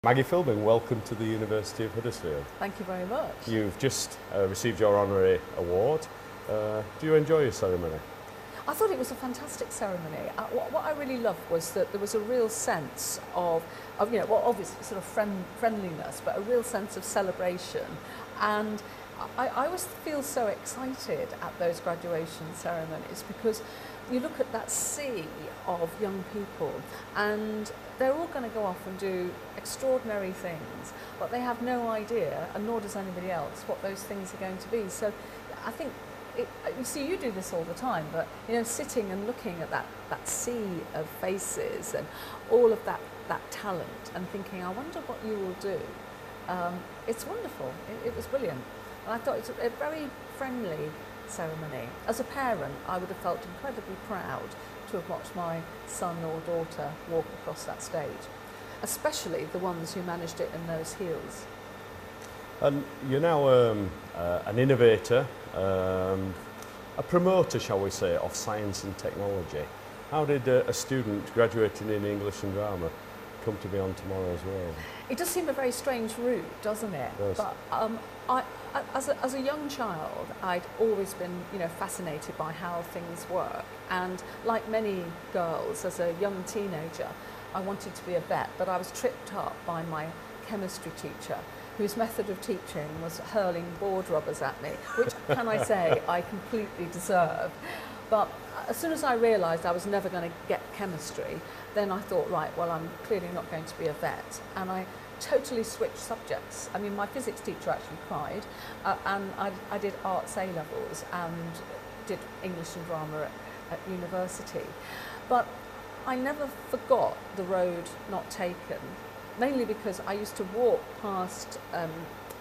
Maggie Philbin, welcome to the University of Huddersfield. Thank you very much. You've just received your honorary award. Do you enjoy your ceremony? I thought it was a fantastic ceremony. What I really loved was that there was a real sense of obviously sort of friendliness, but a real sense of celebration. And I always feel so excited at those graduation ceremonies because you look at that sea of young people and they're all going to go off and do extraordinary things, but they have no idea, and nor does anybody else, what those things are going to be. So I think, you see, you do this all the time, but sitting and looking at that sea of faces and all of that talent and thinking, I wonder what you will do. It's wonderful. It was brilliant. And I thought it's a very friendly ceremony. As a parent, I would have felt incredibly proud to have watched my son or daughter walk across that stage, especially the ones who managed it in those heels. And you're now an innovator, a promoter, shall we say, of science and technology. How did a student graduating in English and drama come to be on Tomorrow's World? It does seem a very strange route, doesn't it? It does. But as a young child, I'd always been, fascinated by how things work. And like many girls, as a young teenager, I wanted to be a vet, but I was tripped up by my chemistry teacher, whose method of teaching was hurling board rubbers at me, which, can I say, I completely deserve. But as soon as I realised I was never going to get chemistry, then I thought, right, well, I'm clearly not going to be a vet. And I totally switched subjects. I mean, my physics teacher actually cried, and I did arts A-levels and did English and drama at university. But I never forgot the road not taken, mainly because I used to walk past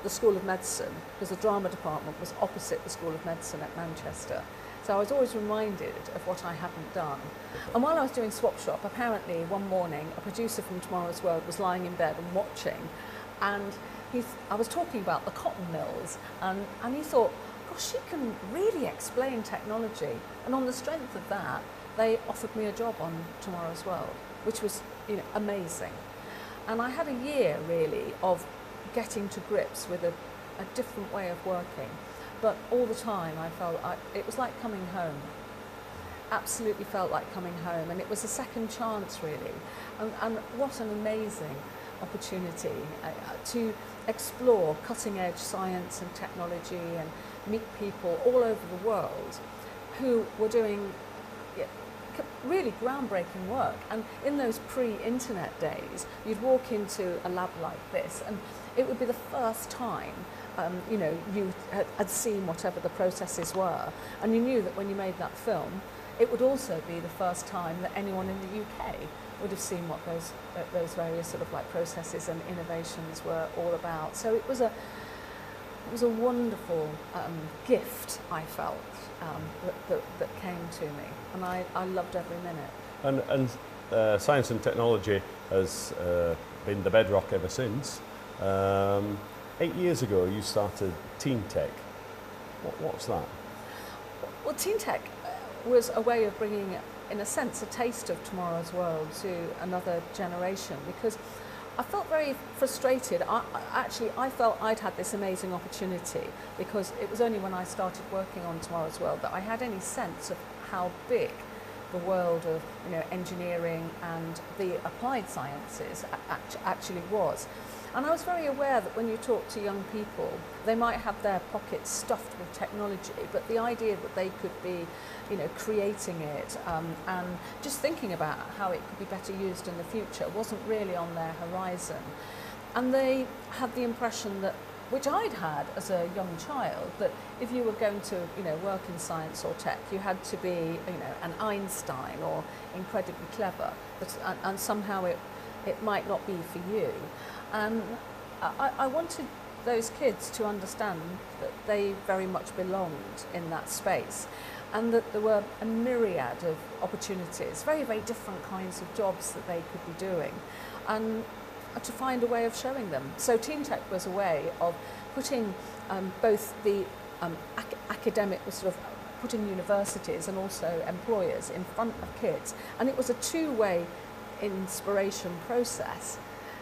the School of Medicine, because the drama department was opposite the School of Medicine at Manchester. So I was always reminded of what I hadn't done. And while I was doing Swap Shop, apparently one morning a producer from Tomorrow's World was lying in bed and watching, and I was talking about the cotton mills, and he thought, gosh, she can really explain technology. And on the strength of that, they offered me a job on Tomorrow's World, which was amazing. And I had a year really of getting to grips with a different way of working. But all the time I felt it was like coming home. Absolutely felt like coming home, and it was a second chance really. And what an amazing opportunity to explore cutting edge science and technology and meet people all over the world who were doing really groundbreaking work. And in those pre-internet days, you'd walk into a lab like this and it would be the first time you had seen whatever the processes were, and you knew that when you made that film, it would also be the first time that anyone in the UK would have seen what those various sort of like processes and innovations were all about. So it was a wonderful gift, I felt, that came to me, and I loved every minute. And science and technology has been the bedrock ever since. 8 years ago, you started Teen Tech. What's that? Well, Teen Tech was a way of bringing, in a sense, a taste of Tomorrow's World to another generation, because I felt very frustrated. I felt I'd had this amazing opportunity, because it was only when I started working on Tomorrow's World that I had any sense of how big the world of engineering and the applied sciences actually was. And I was very aware that when you talk to young people, they might have their pockets stuffed with technology, but the idea that they could be, creating it and just thinking about how it could be better used in the future wasn't really on their horizon. And they had the impression that, which I'd had as a young child, that if you were going to, work in science or tech, you had to be, an Einstein or incredibly clever, and somehow it might not be for you. And I wanted those kids to understand that they very much belonged in that space, and that there were a myriad of opportunities, very, very different kinds of jobs that they could be doing, and to find a way of showing them. So Teen Tech was a way of putting both the academic, sort of putting universities and also employers in front of kids, and it was a two-way inspiration process.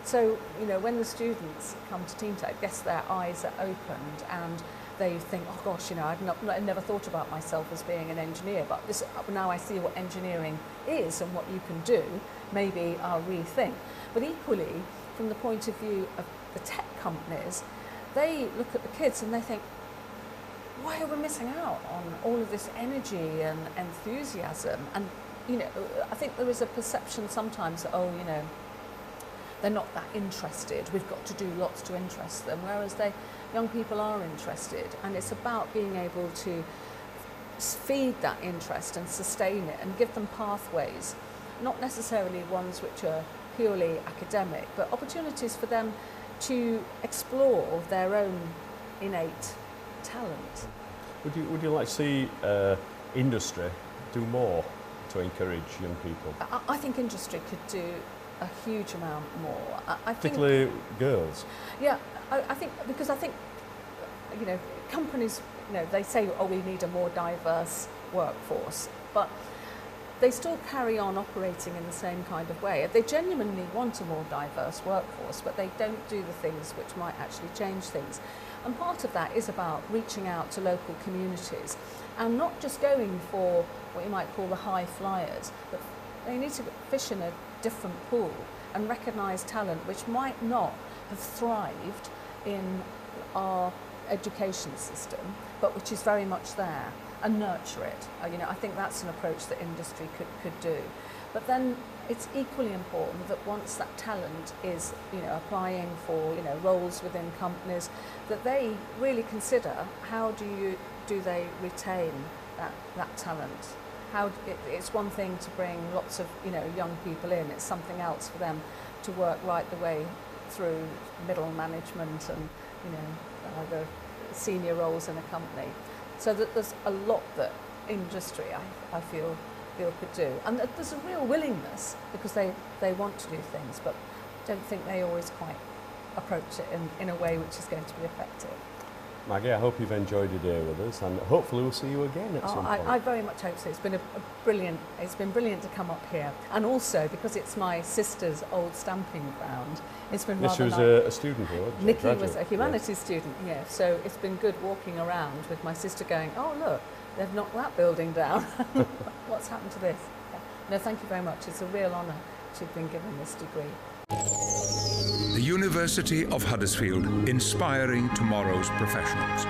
So, you know, when the students come to Teen Tech, I guess their eyes are opened and they think, oh gosh, you know, I've never thought about myself as being an engineer, but now I see what engineering is and what you can do, maybe I'll rethink. But equally, from the point of view of the tech companies, they look at the kids and they think, why are we missing out on all of this energy and enthusiasm? And, you know, I think there is a perception sometimes that, oh, you know, they're not that interested, we've got to do lots to interest them, whereas young people are interested, and it's about being able to feed that interest and sustain it and give them pathways, not necessarily ones which are purely academic, but opportunities for them to explore their own innate talent. Would you like to see industry do more to encourage young people? I think industry could do a huge amount more. Particularly girls? Yeah, I think, you know, companies, you know, they say, oh, we need a more diverse workforce, but they still carry on operating in the same kind of way. They genuinely want a more diverse workforce, but they don't do the things which might actually change things. And part of that is about reaching out to local communities and not just going for what you might call the high flyers, but they need to fish in a different pool and recognise talent which might not have thrived in our education system, but which is very much there, and nurture it. You know, I think that's an approach that industry could do. But then it's equally important that once that talent is, you know, applying for, you know, roles within companies, that they really consider how do they retain that talent. It's one thing to bring lots of, you know, young people in. It's something else for them to work right the way through middle management and, you know, the senior roles in a company. So that there's a lot that industry, I feel could do. And there's a real willingness because they want to do things, but don't think they always quite approach it in a way which is going to be effective. Maggie, I hope you've enjoyed your day with us, and hopefully we'll see you again at some point. I very much hope so. It's been it's been brilliant to come up here, and also because it's my sister's old stamping ground, it's been rather nice. She was a student here, wasn't she? Nikki was a humanities student, yeah. So it's been good walking around with my sister going, oh look, they've knocked that building down. What's happened to this? Yeah. No, thank you very much. It's a real honour to have been given this degree. The University of Huddersfield, inspiring tomorrow's professionals.